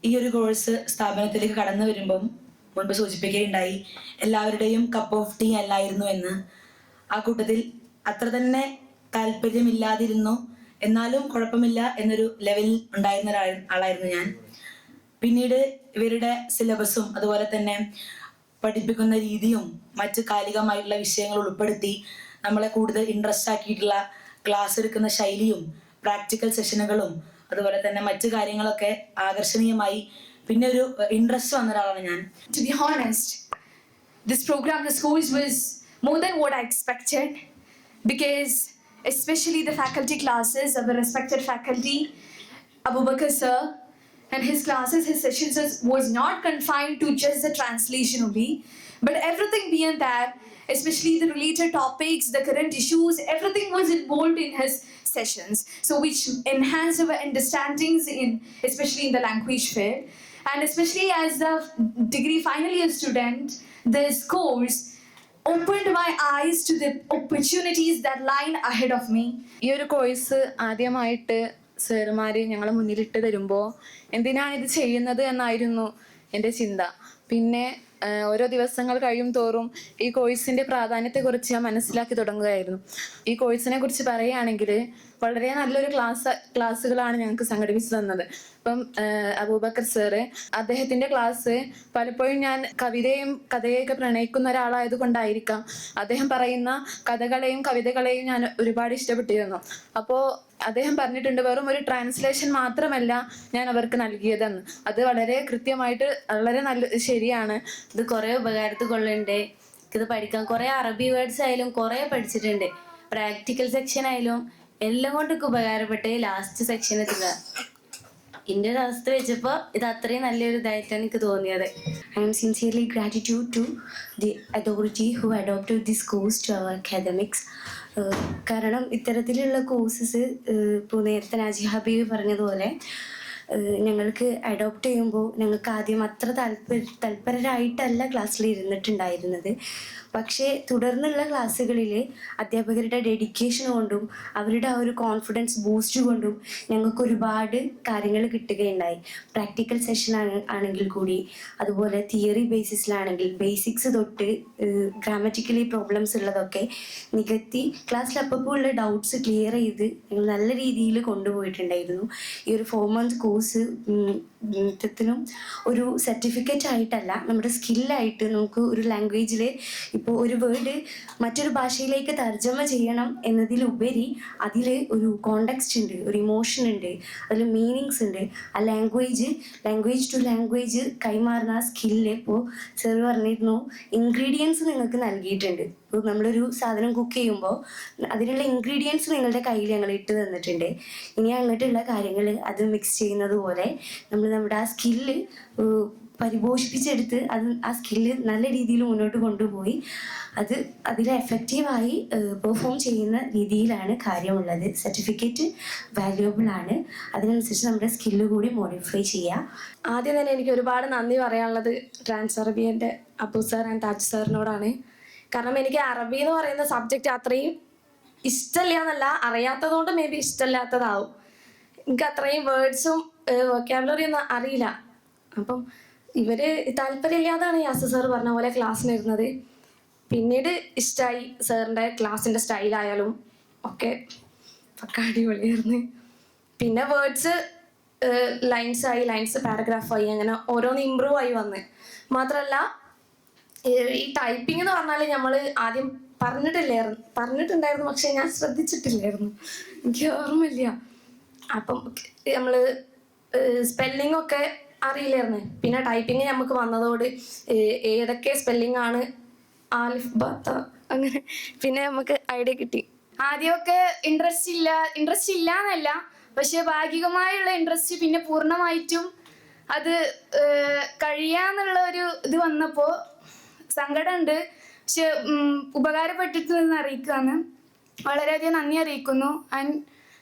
ഈ ഒരു കോഴ്സ് സ്ഥാപനത്തിലേക്ക് കടന്നു വരുമ്പം മുൻപ് സൂചിപ്പിക്കുകയുണ്ടായി, എല്ലാവരുടെയും കപ്പ് ഓഫ് ടീ അല്ലായിരുന്നു എന്ന്. ആ കൂട്ടത്തിൽ അത്ര തന്നെ താല്പര്യമില്ലാതിരുന്നു, എന്നാലും കുഴപ്പമില്ല എന്നൊരു ലെവലിൽ ഉണ്ടായിരുന്ന ആളായിരുന്നു ഞാൻ. പിന്നീട് ഇവരുടെ സിലബസും അതുപോലെ തന്നെ പഠിപ്പിക്കുന്ന രീതിയും മറ്റ് കാലികമായിട്ടുള്ള വിഷയങ്ങൾ ഉൾപ്പെടുത്തി നമ്മളെ കൂടുതൽ ഇൻട്രസ്റ്റ് ആക്കിയിട്ടുള്ള ക്ലാസ് എടുക്കുന്ന ശൈലിയും പ്രാക്ടിക്കൽ സെഷനുകളും അതുപോലെ തന്നെ മറ്റു കാര്യങ്ങളൊക്കെ ആകർഷണീയമായി പിന്നെ ഒരു ഇൻട്രസ്റ്റ് വന്ന ഒരാളാണ് ഞാൻ. To be honest, this program, this course was more than what I expected, because especially the faculty classes of the respected faculty, Abubakar sir, and his classes, his sessions was not confined to just the translation only, but everything beyond that, especially the related topics, the current issues, everything was involved in his sessions, so which enhanced our understandings in, especially in the language field. And especially as a degree final year student, this course opened my eyes to the opportunities that lie ahead of me. ഈ ഒരു course ആദ്യമായിട്ട് സാറുമാർ ഞങ്ങളെ മുന്നിലിട്ട് തരുമ്പോൾ എന്തിനാണ് ഇത് ചെയ്യുന്നത് എന്നായിരുന്നു എൻ്റെ ചിന്ത. പിന്നെ ഓരോ ദിവസങ്ങൾ കഴിയും തോറും ഈ കോഴ്സിൻ്റെ പ്രാധാന്യത്തെക്കുറിച്ച് ഞാൻ മനസ്സിലാക്കി തുടങ്ങുകയായിരുന്നു. ഈ കോഴ്സിനെ കുറിച്ച് പറയുകയാണെങ്കിൽ വളരെ നല്ലൊരു ക്ലാസ്സുകളാണ് ഞങ്ങൾക്ക് സംഘടിപ്പിച്ചു തന്നത്. ഇപ്പം അബൂബക്കർ സാറ്, അദ്ദേഹത്തിൻ്റെ ക്ലാസ് പലപ്പോഴും ഞാൻ കഥയൊക്കെ പ്രണയിക്കുന്ന ഒരാളായത് കൊണ്ടായിരിക്കാം അദ്ദേഹം പറയുന്ന കഥകളെയും കവിതകളെയും ഞാൻ ഒരുപാട് ഇഷ്ടപ്പെട്ടിരുന്നു. അപ്പോൾ അദ്ദേഹം പറഞ്ഞിട്ടുണ്ട്, വെറും ഒരു ട്രാൻസ്ലേഷൻ മാത്രമല്ല ഞാൻ അവർക്ക് നൽകിയതെന്ന്. അത് വളരെ കൃത്യമായിട്ട് വളരെ ശരിയാണ്. ഇത് കുറേ ഉപകാരത്തിൽ കൊള്ളുന്നുണ്ട്. ഇത് പഠിക്കാൻ കുറേ അറബി വേർഡ്സ് ആയാലും കുറേ പഠിച്ചിട്ടുണ്ട്. പ്രാക്ടിക്കൽ സെക്ഷൻ ആയാലും എല്ലാം കൊണ്ടൊക്കെ ഉപകാരപ്പെട്ട് ലാസ്റ്റ് സെക്ഷൻ എത്തുക. എൻ്റെ ഒരു അവസ്ഥ വെച്ചപ്പോൾ ഇത് അത്രയും നല്ലൊരു ഇതായിട്ടാണ് എനിക്ക് തോന്നിയത്. I am sincerely gratitude to the authority who adopted this course to our academics. കാരണം ഇത്തരത്തിലുള്ള കോഴ്സസ് ഇപ്പോൾ നേരത്തെ നാജി ഹബീബ് പറഞ്ഞതുപോലെ ഞങ്ങൾക്ക് അഡോപ്റ്റ് ചെയ്യുമ്പോൾ ഞങ്ങൾക്ക് ആദ്യം അത്ര തൽപരരായിട്ടല്ല ക്ലാസ്സിൽ ഇരുന്നിട്ടുണ്ടായിരുന്നത്. പക്ഷേ തുടർന്നുള്ള ക്ലാസ്സുകളിൽ അധ്യാപകരുടെ ഡെഡിക്കേഷൻ കൊണ്ടും അവരുടെ ആ ഒരു കോൺഫിഡൻസ് ബൂസ്റ്റ് കൊണ്ടും ഞങ്ങൾക്ക് ഒരുപാട് കാര്യങ്ങൾ കിട്ടുകയുണ്ടായി. പ്രാക്ടിക്കൽ സെഷൻ ആണെങ്കിൽ കൂടി, അതുപോലെ തിയറി ബേസിസിലാണെങ്കിൽ ബേസിക്സ് തൊട്ട് ഗ്രാമറ്റിക്കലി പ്രോബ്ലംസ് ഉള്ളതൊക്കെ നികത്തി ക്ലാസ്സിൽ അപ്പോൾ ഉള്ള ഡൗട്ട്സ് ക്ലിയർ ചെയ്ത് ഞങ്ങൾ നല്ല രീതിയിൽ കൊണ്ടുപോയിട്ടുണ്ടായിരുന്നു. ഈ ഒരു 4 month കോഴ്സ് ത്തിനും ഒരു സർട്ടിഫിക്കറ്റ് ആയിട്ടല്ല, നമ്മുടെ സ്കില്ലായിട്ട് നമുക്ക് ഒരു ലാംഗ്വേജിൽ ഇപ്പോൾ ഒരു വേർഡ് മറ്റൊരു ഭാഷയിലേക്ക് തർജ്ജമ ചെയ്യണം എന്നതിലുപരി അതിൽ ഒരു കോണ്ടെക്സ്റ്റ് ഉണ്ട്, ഒരു ഇമോഷൻ ഉണ്ട്, അതിൽ മീനിങ്സ് ഉണ്ട്. ആ ലാംഗ്വേജ് ടു ലാംഗ്വേജ് കൈമാറുന്ന ആ സ്കില്ല് ഇപ്പോൾ സാർ പറഞ്ഞിരുന്നു, ഇൻഗ്രീഡിയൻസ് നിങ്ങൾക്ക് നൽകിയിട്ടുണ്ട്. ഇപ്പോൾ നമ്മളൊരു സാധനം കുക്ക് ചെയ്യുമ്പോൾ അതിനുള്ള ഇൻഗ്രീഡിയൻസ് നിങ്ങളുടെ കയ്യിൽ ഞങ്ങൾ ഇട്ട് തന്നിട്ടുണ്ട്. ഇനി അങ്ങോട്ടുള്ള കാര്യങ്ങൾ അത് മിക്സ് ചെയ്യുന്നത് പോലെ നമ്മൾ നമ്മുടെ ആ സ്കില്ല് പരിപോഷിപ്പിച്ചെടുത്ത് ആ സ്കില്ല് നല്ല രീതിയിൽ മുന്നോട്ട് കൊണ്ടുപോയി അതിൽ എഫക്റ്റീവായി പെർഫോം ചെയ്യുന്ന രീതിയിലാണ് കാര്യമുള്ളത്. സർട്ടിഫിക്കറ്റ് വാല്യുബിൾ ആണ്, അതിനനുസരിച്ച് നമ്മുടെ സ്കില്ല് കൂടി മോഡിഫൈ ചെയ്യുക. ആദ്യം തന്നെ എനിക്ക് ഒരുപാട് നന്ദി പറയാനുള്ളത് ട്രാൻസ് അറബിയൻ്റെ അബു സാർ ആൻഡ് താജ് സാറിനോടാണ്. കാരണം എനിക്ക് അറബി എന്ന് പറയുന്ന സബ്ജക്റ്റ് അത്രയും ഇഷ്ടമില്ല എന്നല്ല, അറിയാത്തതുകൊണ്ട് മേ ബി ഇഷ്ടമില്ലാത്തതാവും. എനിക്ക് അത്രയും വേർഡ്സും വൊക്കാബുലറി ഒന്നും അറിയില്ല. അപ്പം ഇവര് താല്പര്യമില്ലാതാണ് യാസർ സാർ പറഞ്ഞ പോലെ ക്ലാസ്സിനിരുന്നത്. പിന്നീട് ഇഷ്ടമായി സാറിൻ്റെ ക്ലാസ്സിൻ്റെ സ്റ്റൈലായാലും ഒക്കെ പക്ക അടിപൊളിയായിരുന്നു. പിന്നെ വേർഡ്സ് ലൈൻസ് പാരഗ്രാഫായി അങ്ങനെ ഓരോന്ന് ഇമ്പ്രൂവ് ആയി വന്ന്. മാത്രമല്ല ഈ ടൈപ്പിംഗ് എന്ന് പറഞ്ഞാൽ നമ്മൾ ആദ്യം പറഞ്ഞിട്ടുണ്ടായിരുന്നു, പക്ഷെ ഞാൻ ശ്രദ്ധിച്ചിട്ടില്ലായിരുന്നു, എനിക്ക് ഓർമ്മയില്ല. അപ്പം നമ്മൾ സ്പെല്ലിംഗ് ഒക്കെ അറിയില്ലായിരുന്നു. പിന്നെ ടൈപ്പിംഗ് നമുക്ക് വന്നതോട് ഏതൊക്കെ സ്പെല്ലിംഗ് ആണ്, ആലിഫ് ബത്ത അങ്ങനെ പിന്നെ നമുക്ക് ഐഡിയ കിട്ടി. ആദ്യമൊക്കെ ഇൻട്രസ്റ്റ് ഇല്ല എന്നല്ല, പക്ഷെ ഭാഗികമായുള്ള ഇൻട്രസ്റ്റ് പിന്നെ പൂർണ്ണമായിട്ടും അത് കഴിയാന്നുള്ള ഒരു ഇത് വന്നപ്പോൾ സങ്കടമുണ്ട്. പക്ഷെ ഉപകാരപ്പെട്ടിട്ടെന്ന് അറിയിക്കുകയാണ്. വളരെയധികം നന്ദി അറിയിക്കുന്നു. And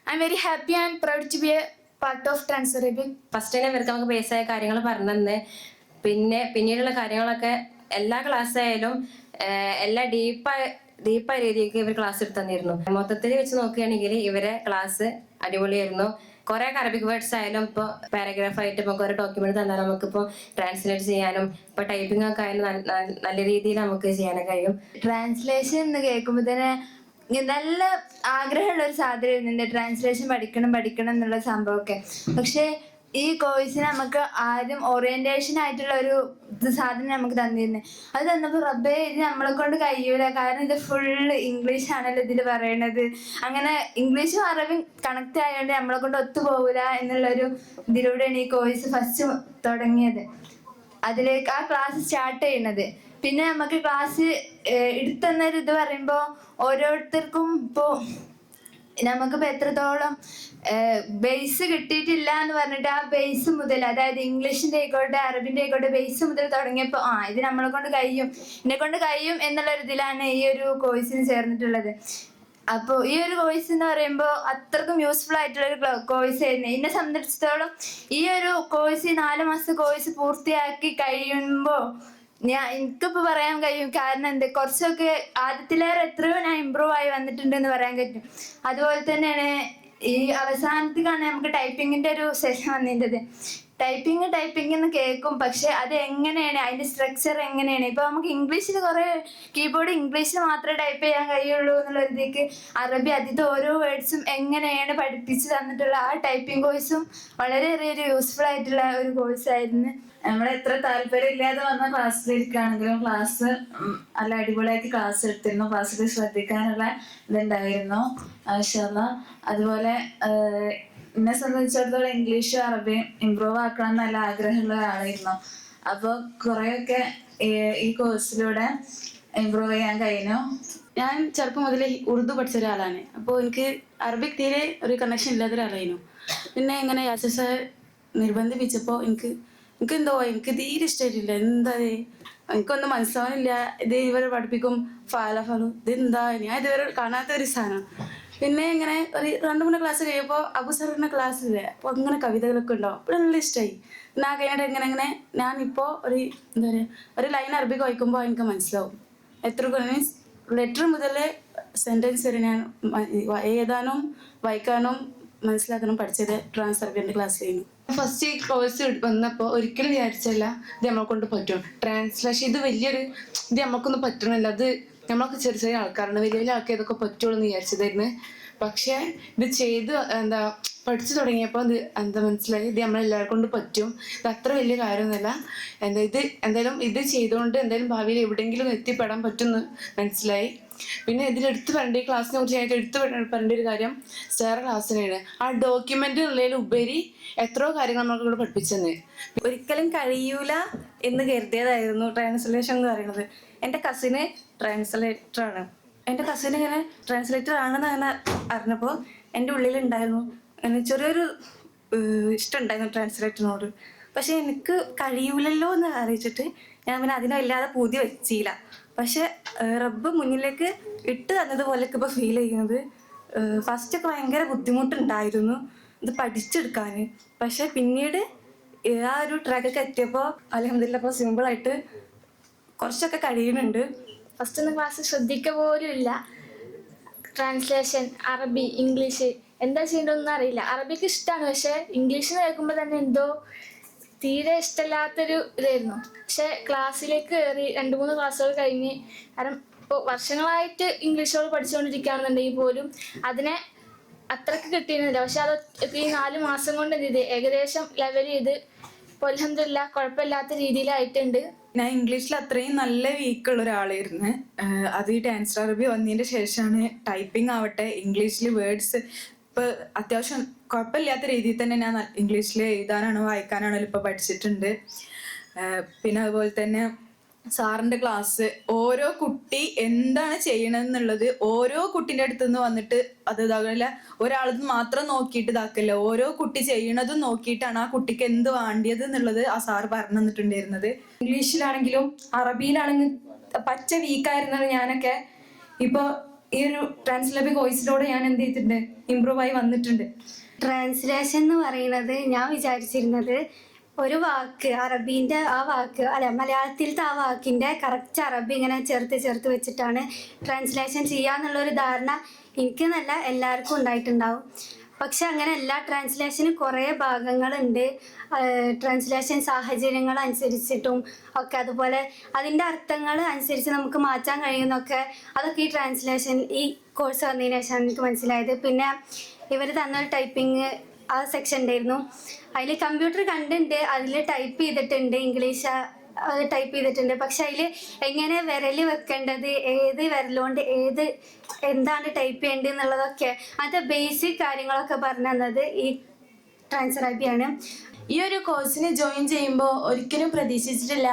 I am very happy and proud to be a part of Trans Arabic. First തന്നെ ഇവർക്ക് നമുക്ക് ബേസായ കാര്യങ്ങൾ പറഞ്ഞു തന്നെ, പിന്നീടുള്ള കാര്യങ്ങളൊക്കെ എല്ലാ ക്ലാസ്സായാലും എല്ലാ ഡീപ്പായ രീതിക്ക് ഇവർ ക്ലാസ് എടുത്തു തന്നിരുന്നു. മൊത്തത്തിൽ വെച്ച് നോക്കുകയാണെങ്കിൽ ഇവരെ ക്ലാസ് അടിപൊളിയായിരുന്നു. കുറെ അറബിക് വേർഡ്സ് ആയാലും ഇപ്പോൾ പാരഗ്രാഫ് ആയിട്ട് ഇപ്പോൾ കുറെ ഡോക്യുമെന്റ് തന്നാൽ നമുക്കിപ്പോൾ ട്രാൻസ്ലേറ്റ് ചെയ്യാനും ഇപ്പോൾ ടൈപ്പിംഗ് ഒക്കെ ആയാലും നല്ല രീതിയിൽ നമുക്ക് ചെയ്യാനൊക്കെ കഴിയും. ട്രാൻസ്ലേഷൻ എന്ന് കേൾക്കുമ്പോൾ തന്നെ നല്ല ആഗ്രഹമുള്ള ഒരു സാധനമായിരുന്നു എൻ്റെ ട്രാൻസ്ലേഷൻ പഠിക്കണം എന്നുള്ള സംഭവമൊക്കെ. പക്ഷേ ഈ കോഴ്സിന് നമുക്ക് ആദ്യം ഓറിയന്റേഷൻ ആയിട്ടുള്ള ഒരു സാധനം നമുക്ക് തന്നിരുന്നത്. അത് തന്നപ്പോൾ റബ്ബേ ഇത് നമ്മളെ കൊണ്ട് കഴിയൂല, കാരണം ഇത് ഫുള്ള് ഇംഗ്ലീഷ് ആണല്ലോ ഇതിൽ പറയണത്. അങ്ങനെ ഇംഗ്ലീഷും അറബിയും കണക്ട് ആയതുകൊണ്ട് നമ്മളെ കൊണ്ട് ഒത്തുപോകൂല എന്നുള്ളൊരു ഇതിലൂടെയാണ് ഈ കോഴ്സ് ഫസ്റ്റ് തുടങ്ങിയത്. അതിലേക്ക് ആ ക്ലാസ് സ്റ്റാർട്ട് ചെയ്യുന്നത്. പിന്നെ നമുക്ക് ക്ലാസ് എടുത്തുന്നൊരു ഇത് പറയുമ്പോൾ ഓരോരുത്തർക്കും ഇപ്പോൾ നമുക്കിപ്പോൾ എത്രത്തോളം ബേസ് കിട്ടിയിട്ടില്ല എന്ന് പറഞ്ഞിട്ട് ആ ബേസ് മുതൽ, അതായത് ഇംഗ്ലീഷിൻ്റെ ആയിക്കോട്ടെ അറബിൻ്റെ ആയിക്കോട്ടെ ബേസ് മുതൽ തുടങ്ങിയപ്പോൾ ഇത് നമ്മളെ കൊണ്ട് കഴിയും, എന്നെ കൊണ്ട് കഴിയും എന്നുള്ളൊരു ഇതിലാണ് ഈ ഒരു കോഴ്സിന് ചേർന്നിട്ടുള്ളത്. അപ്പോൾ ഈ ഒരു കോഴ്സ് എന്ന് പറയുമ്പോൾ അത്രക്കും യൂസ്ഫുൾ ആയിട്ടുള്ളൊരു കോഴ്സ് ആയിരുന്നു എന്നെ സംബന്ധിച്ചിടത്തോളം. ഈ ഒരു കോഴ്സ് 4 മാസത്തെ കോഴ്സ് പൂർത്തിയാക്കി കഴിയുമ്പോൾ എനിക്കിപ്പോൾ പറയാൻ കഴിയും. കാരണം എന്ത്, കുറച്ചൊക്കെ ആദ്യത്തിലേറെ എത്രയോ ഞാൻ ഇമ്പ്രൂവ് ആയി വന്നിട്ടുണ്ടെന്ന് പറയാൻ പറ്റും. അതുപോലെ തന്നെയാണ് ഈ അവസാനത്തേക്കാണ് നമുക്ക് ടൈപ്പിങ്ങിൻ്റെ ഒരു സെഷൻ വന്നിട്ടത്. ടൈപ്പിംഗ് എന്ന് കേൾക്കും, പക്ഷെ അത് എങ്ങനെയാണ് അതിൻ്റെ സ്ട്രക്ചർ എങ്ങനെയാണ്. ഇപ്പോൾ നമുക്ക് ഇംഗ്ലീഷിൽ കുറേ കീബോർഡ് ഇംഗ്ലീഷിൽ മാത്രമേ ടൈപ്പ് ചെയ്യാൻ കഴിയുള്ളൂ എന്നുള്ളതിലേക്ക് അറബി അതിൻ്റെ ഓരോ വേർഡ്സും എങ്ങനെയാണ് പഠിപ്പിച്ച് തന്നിട്ടുള്ള ആ ടൈപ്പിംഗ് കോഴ്സും വളരെയേറെ ഒരു യൂസ്ഫുൾ ആയിട്ടുള്ള ഒരു കോഴ്സായിരുന്നു. നമ്മൾ എത്ര താല്പര്യം ഇല്ലാതെ വന്ന ക്ലാസ്സിലിരിക്കുകയാണെങ്കിലും ക്ലാസ് നല്ല അടിപൊളിയായിട്ട് ക്ലാസ് എടുത്തിരുന്നു. ക്ലാസ്സിൽ ശ്രദ്ധിക്കാനുള്ള ഇതുണ്ടായിരുന്നു മാഷാഅല്ലാഹ്. അതുപോലെ എന്നെ സംബന്ധിച്ചിടത്തോളം ഇംഗ്ലീഷും അറബിയും ഇമ്പ്രൂവ് ആക്കണം നല്ല ആഗ്രഹമുള്ള ഒരാളായിരുന്നു. അപ്പോൾ കുറേയൊക്കെ ഈ കോഴ്സിലൂടെ ഇമ്പ്രൂവ് ചെയ്യാൻ കഴിഞ്ഞു. ഞാൻ ചെറുപ്പം മുതലേ ഉറുദു പഠിച്ച ഒരാളാണ്. അപ്പോൾ എനിക്ക് അറബിക് തീരെ ഒരു കണക്ഷൻ ഇല്ലാത്ത ഒരാളായിരുന്നു. പിന്നെ ഇങ്ങനെ യാസിർ സാർ നിർബന്ധിപ്പിച്ചപ്പോൾ എനിക്ക് തീരെ ഇഷ്ടമായിട്ടില്ല. എന്താ എനിക്കൊന്നും മനസ്സിലാവാനില്ല. ഇത് ഇവരെ പഠിപ്പിക്കും ഫാലു ഇതെന്താ, ഞാൻ ഇതുവരെ കാണാത്ത ഒരു സാധനം. പിന്നെ ഇങ്ങനെ ഒരു 2-3 ക്ലാസ് കഴിയുമ്പോൾ അബു സാറിൻ്റെ ക്ലാസ് ഇല്ലേ, അപ്പോൾ അങ്ങനെ കവിതകളൊക്കെ ഉണ്ടാവും. അപ്പോൾ നല്ല ഇഷ്ടമായി. പിന്നെ ആ കഴിഞ്ഞിട്ട് എങ്ങനെ ഞാനിപ്പോൾ എന്താ പറയുക ഒരു ലൈൻ അറബിക്ക് വായിക്കുമ്പോൾ എനിക്ക് മനസ്സിലാവും. മീൻസ് ലെറ്റർ മുതൽ സെൻറ്റൻസ് വരെ ഞാൻ എഴുതാനും വായിക്കാനും മനസ്സിലാക്കാനും പഠിച്ചത് ട്രാൻസ്അറബിയൻ്റെ ക്ലാസ്സിലായിരുന്നു. ഫസ്റ്റ് ഈ കോഴ്സ് വന്നപ്പോൾ ഒരിക്കലും വിചാരിച്ചല്ല ഇത് നമ്മളെ കൊണ്ട് പറ്റും. ട്രാൻസ്ലേഷൻ ഇത് ഇത് നമ്മൾക്കൊന്നും പറ്റണില്ല, അത് നമ്മളൊക്കെ ചെറിയ ആൾക്കാരാണ്, വലിയ ആൾക്കാർ ഇതൊക്കെ പറ്റുള്ളൂ എന്ന് വിചാരിച്ചതായിരുന്നു. പക്ഷേ ഇത് ചെയ്ത് പഠിച്ചു തുടങ്ങിയപ്പോൾ ഇത് മനസ്സിലായി ഇത് നമ്മളെല്ലാവരെ കൊണ്ട് പറ്റും. ഇത് അത്ര വലിയ കാര്യമൊന്നുമല്ല. എന്തായാലും ഇത് ചെയ്തുകൊണ്ട് എന്തായാലും ഭാവിയിൽ എവിടെയെങ്കിലും എത്തിപ്പെടാൻ പറ്റുമെന്ന് മനസ്സിലായി. പിന്നെ ഇതിലെടുത്ത് പറയേണ്ട ഈ ക്ലാസ്സിനെ കുറിച്ച് ആയിട്ട് എടുത്ത് പറയേണ്ട ഒരു കാര്യം സാറ് ക്ലാസ്സിനാണ്. ആ ഡോക്യുമെന്റ് ഉള്ളതിലുപരി എത്രയോ കാര്യങ്ങൾ നമ്മൾക്ക് പഠിപ്പിച്ചെന്ന്. ഒരിക്കലും കഴിയൂല എന്ന് കരുതിയതായിരുന്നു ട്രാൻസ്ലേഷൻ എന്ന് പറയുന്നത്. എൻ്റെ കസിന് ട്രാൻസ്ലേറ്ററാണ്. എൻ്റെ കസിന് ഇങ്ങനെ ട്രാൻസ്ലേറ്റർ ആണെന്ന് അങ്ങനെ അറിഞ്ഞപ്പോൾ എൻ്റെ ഉള്ളിലുണ്ടായിരുന്നു ചെറിയൊരു ഇഷ്ടം ഉണ്ടായിരുന്നു ട്രാൻസ്ലേറ്ററിനോട്. പക്ഷെ എനിക്ക് കഴിയൂലല്ലോ എന്ന് അറിയിച്ചിട്ട് ഞാൻ പിന്നെ അതിനല്ലാതെ പൂതി വെച്ചില്ല. പക്ഷെ റബ്ബ് മുന്നിലേക്ക് ഇട്ട് തന്നതുപോലെയൊക്കെ ഇപ്പോൾ ഫീൽ ചെയ്യുന്നത്. ഫസ്റ്റൊക്കെ ഭയങ്കര ബുദ്ധിമുട്ടുണ്ടായിരുന്നു ഇത് പഠിച്ചെടുക്കാൻ. പക്ഷെ പിന്നീട് ആ ഒരു ട്രാക്കൊക്കെ എത്തിയപ്പോൾ അൽഹംദുലില്ലാ ഇപ്പോൾ സിമ്പിളായിട്ട് കുറച്ചൊക്കെ കഴിയുന്നുണ്ട്. ഫസ്റ്റ് ഒന്നും ക്ലാസ് ശ്രദ്ധിക്കുക പോലും ഇല്ല. ട്രാൻസ്ലേഷൻ അറബി ഇംഗ്ലീഷ് എന്താ ചെയ്യേണ്ടതെന്ന് അറിയില്ല. അറബിക്ക് ഇഷ്ടമാണ്, പക്ഷേ ഇംഗ്ലീഷ് കേൾക്കുമ്പോൾ തന്നെ എന്തോ തീരെ ഇഷ്ടമില്ലാത്തൊരു ഇതായിരുന്നു. പക്ഷെ ക്ലാസ്സിലേക്ക് കയറി 2-3 ക്ലാസ്സുകൾ കഴിഞ്ഞ്, കാരണം ഇപ്പോൾ വർഷങ്ങളായിട്ട് ഇംഗ്ലീഷുകൾ പഠിച്ചുകൊണ്ടിരിക്കുകയാണെന്നുണ്ടെങ്കിൽ പോലും അതിനെ അത്രയ്ക്ക് കിട്ടിയിരുന്നില്ല. പക്ഷെ അത് ഈ 4 മാസം കൊണ്ട് എന്ത് ചെയ്ത് ഏകദേശം ലെവൽ ചെയ്ത് ഇപ്പോൾ അൽഹംദുലില്ലാ കുഴപ്പമില്ലാത്ത രീതിയിലായിട്ടുണ്ട്. ഞാൻ ഇംഗ്ലീഷിൽ അത്രയും നല്ല വീക്കുള്ള ഒരാളായിരുന്നു. അത് ഈ ഡാൻസ് അറബി വന്നതിൻ്റെ ശേഷമാണ് ടൈപ്പിംഗ് ആവട്ടെ ഇംഗ്ലീഷിൽ വേർഡ്സ് ഇപ്പോൾ അത്യാവശ്യം കുഴപ്പമില്ലാത്ത രീതിയിൽ തന്നെ ഞാൻ ഇംഗ്ലീഷിൽ എഴുതാനാണോ വായിക്കാനാണോ ഇപ്പോൾ പഠിച്ചിട്ടുണ്ട്. പിന്നെ അതുപോലെ തന്നെ സാറിൻ്റെ ക്ലാസ് ഓരോ കുട്ടി എന്താണ് ചെയ്യണമെന്നുള്ളത് ഓരോ കുട്ടീൻ്റെ അടുത്ത് നിന്ന് വന്നിട്ട് അത് ഇതാകില്ല, ഒരാളത് മാത്രം നോക്കിയിട്ട് ഇതാക്കില്ല, ഓരോ കുട്ടി ചെയ്യണതും നോക്കിയിട്ടാണ് ആ കുട്ടിക്ക് എന്ത് വേണ്ടിയത് എന്നുള്ളത് ആ സാറ് പറഞ്ഞു തന്നിട്ടുണ്ടായിരുന്നത്. ഇംഗ്ലീഷിലാണെങ്കിലും അറബിയിലാണെങ്കിലും പച്ച വീക്കായിരുന്നത് ഞാനൊക്കെ ഇപ്പോൾ ഈ ഒരു ട്രാൻസ്ലേബി കോഴ്സിലൂടെ ഞാൻ എന്ത് ചെയ്തിട്ടുണ്ട്, ഇമ്പ്രൂവ് ആയി വന്നിട്ടുണ്ട്. ട്രാൻസ്ലേഷൻ എന്ന് പറയുന്നത് ഞാൻ വിചാരിച്ചിരുന്നത് ഒരു വാക്ക് അറബീൻ്റെ ആ വാക്ക് അല്ല മലയാളത്തിലത്തെ ആ വാക്കിൻ്റെ കറക്റ്റ് അറബി ഇങ്ങനെ ചേർത്ത് വെച്ചിട്ടാണ് ട്രാൻസ്ലേഷൻ ചെയ്യാന്നുള്ളൊരു ധാരണ എനിക്ക് നല്ല എല്ലാവർക്കും ഉണ്ടായിട്ടുണ്ടാവും. പക്ഷെ അങ്ങനെയല്ല, ട്രാൻസ്ലേഷന് കുറേ ഭാഗങ്ങളുണ്ട്. ട്രാൻസ്ലേഷൻ സാഹചര്യങ്ങൾ അനുസരിച്ചിട്ടും ഒക്കെ, അതുപോലെ അതിൻ്റെ അർത്ഥങ്ങൾ അനുസരിച്ച് നമുക്ക് മാറ്റാൻ കഴിയുന്നൊക്കെ, അതൊക്കെ ഈ ട്രാൻസ്ലേഷൻ ഈ കോഴ്സ് വന്നതിന് ശേഷമാണ് എനിക്ക് മനസ്സിലായത്. പിന്നെ ഇവർ തന്നൊരു ടൈപ്പിംഗ് ആ സെക്ഷൻ ഉണ്ടായിരുന്നു. അതിൽ കമ്പ്യൂട്ടർ കണ്ടുണ്ട്, അതിൽ ടൈപ്പ് ചെയ്തിട്ടുണ്ട്, ഇംഗ്ലീഷ് ടൈപ്പ് ചെയ്തിട്ടുണ്ട്. പക്ഷെ അതിൽ എങ്ങനെ വിരൽ വെക്കേണ്ടത്, ഏത് വിരലുകൊണ്ട് എന്താണ് ടൈപ്പ് ചെയ്യേണ്ടത് എന്നുള്ളതൊക്കെ, അതിൻ്റെ ബേസിക് കാര്യങ്ങളൊക്കെ പറഞ്ഞു തന്നത് ഈ ട്രാൻസ്ക്രൈബിയാണ്. ഈ ഒരു കോഴ്സിന് ജോയിൻ ചെയ്യുമ്പോൾ ഒരിക്കലും പ്രതീക്ഷിച്ചിട്ടില്ല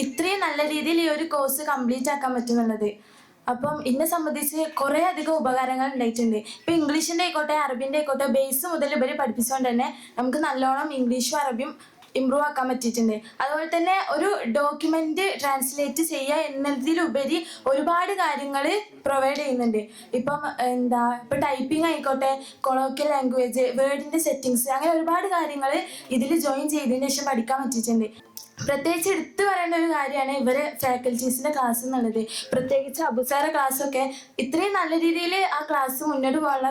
ഇത്രയും നല്ല രീതിയിൽ ഈ ഒരു കോഴ്സ് കംപ്ലീറ്റ് ആക്കാൻ പറ്റുന്നുള്ളത്. അപ്പം എന്നെ സംബന്ധിച്ച് കുറേ അധികം ഉപകാരങ്ങൾ ഉണ്ടായിട്ടുണ്ട്. ഇപ്പം ഇംഗ്ലീഷിൻ്റെ ആയിക്കോട്ടെ അറബിൻ്റെ ആയിക്കോട്ടെ ബേസ് മുതൽ ഇവർ പഠിപ്പിച്ചുകൊണ്ട് തന്നെ നമുക്ക് നല്ലോണം ഇംഗ്ലീഷും അറബിയും ഇമ്പ്രൂവ് ആക്കാൻ പറ്റിയിട്ടുണ്ട്. അതുപോലെ തന്നെ ഒരു ഡോക്യുമെൻ്റ് ട്രാൻസ്ലേറ്റ് ചെയ്യുക എന്നതിലുപരി ഒരുപാട് കാര്യങ്ങൾ പ്രൊവൈഡ് ചെയ്യുന്നുണ്ട്. ഇപ്പം ഇപ്പം ടൈപ്പിംഗ് ആയിക്കോട്ടെ, കൊളോക്കിയൽ ലാംഗ്വേജ്, വേർഡിൻ്റെ സെറ്റിങ്സ്, അങ്ങനെ ഒരുപാട് കാര്യങ്ങൾ ഇതിൽ ജോയിൻ ചെയ്തതിന് ശേഷം പഠിക്കാൻ പറ്റിയിട്ടുണ്ട്. പ്രത്യേകിച്ച് എടുത്തു പറയേണ്ട ഒരു കാര്യമാണ് ഇവരെ ഫാക്കൽറ്റീസിൻ്റെ ക്ലാസ് എന്നുള്ളത്. പ്രത്യേകിച്ച് അബുസാറെ ക്ലാസ്സൊക്കെ ഇത്രയും നല്ല രീതിയിൽ ആ ക്ലാസ് മുന്നോട്ട് പോകാനുള്ള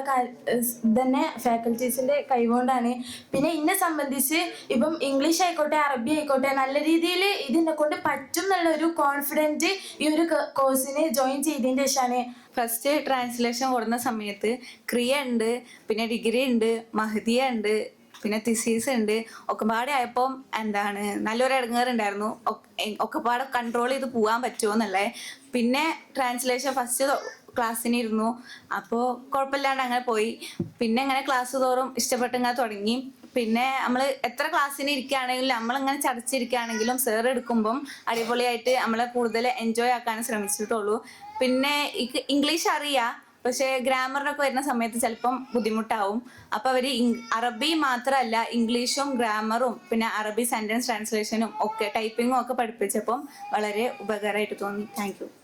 തന്നെ ഫാക്കൽറ്റീസിൻ്റെ കഴിവുകൊണ്ടാണ്. പിന്നെ എന്നെ സംബന്ധിച്ച് ഇപ്പം ഇംഗ്ലീഷ് ആയിക്കോട്ടെ അറബി ആയിക്കോട്ടെ നല്ല രീതിയിൽ ഇതിനെ കൊണ്ട് പറ്റും എന്നുള്ളൊരു കോൺഫിഡൻറ്റ് ഈ ഒരു കോഴ്സിന് ജോയിൻ ചെയ്തതിൻ്റെ ശേഷമാണ്. ഫസ്റ്റ് ട്രാൻസ്ലേഷൻ കൊടുക്കുന്ന സമയത്ത് ക്രിയ ഉണ്ട്, പിന്നെ ഡിഗ്രി ഉണ്ട്, മഹദിയ ഉണ്ട്, പിന്നെ തിസീസ് ഉണ്ട്. ഒക്കെപ്പാടെ ആയപ്പം നല്ലൊരു ഇടങ്ങേറുണ്ടായിരുന്നു. ഒക്കെപ്പാടെ കൺട്രോൾ ചെയ്ത് പോകാൻ പറ്റുമോ എന്നുള്ളത്. പിന്നെ ട്രാൻസ്ലേഷൻ ഫസ്റ്റ് ക്ലാസ്സിന് ഇരുന്നു, അപ്പോൾ കുഴപ്പമില്ലാണ്ട് അങ്ങനെ പോയി. പിന്നെ അങ്ങനെ ക്ലാസ് തോറും ഇഷ്ടപ്പെട്ട് ഇങ്ങനെ തുടങ്ങി. പിന്നെ നമ്മൾ എത്ര ക്ലാസ്സിന് ഇരിക്കുകയാണെങ്കിലും നമ്മളിങ്ങനെ ചടച്ചിരിക്കുകയാണെങ്കിലും സാർ എടുക്കുമ്പം അടിപൊളിയായിട്ട് നമ്മളെ കൂടുതൽ എൻജോയ് ആക്കാൻ ശ്രമിച്ചിട്ടുള്ളൂ. പിന്നെ ഇംഗ്ലീഷ് അറിയാം, പക്ഷേ ഗ്രാമറിനൊക്കെ വരുന്ന സമയത്ത് ചിലപ്പം ബുദ്ധിമുട്ടാവും. അപ്പോൾ അവർ അറബി മാത്രമല്ല ഇംഗ്ലീഷും ഗ്രാമറും പിന്നെ അറബി സെൻറ്റൻസ് ട്രാൻസ്ലേഷനും ഒക്കെ ടൈപ്പിങ്ങും ഒക്കെ പഠിപ്പിച്ചപ്പം വളരെ ഉപകാരമായിട്ട് തോന്നി. Thank you.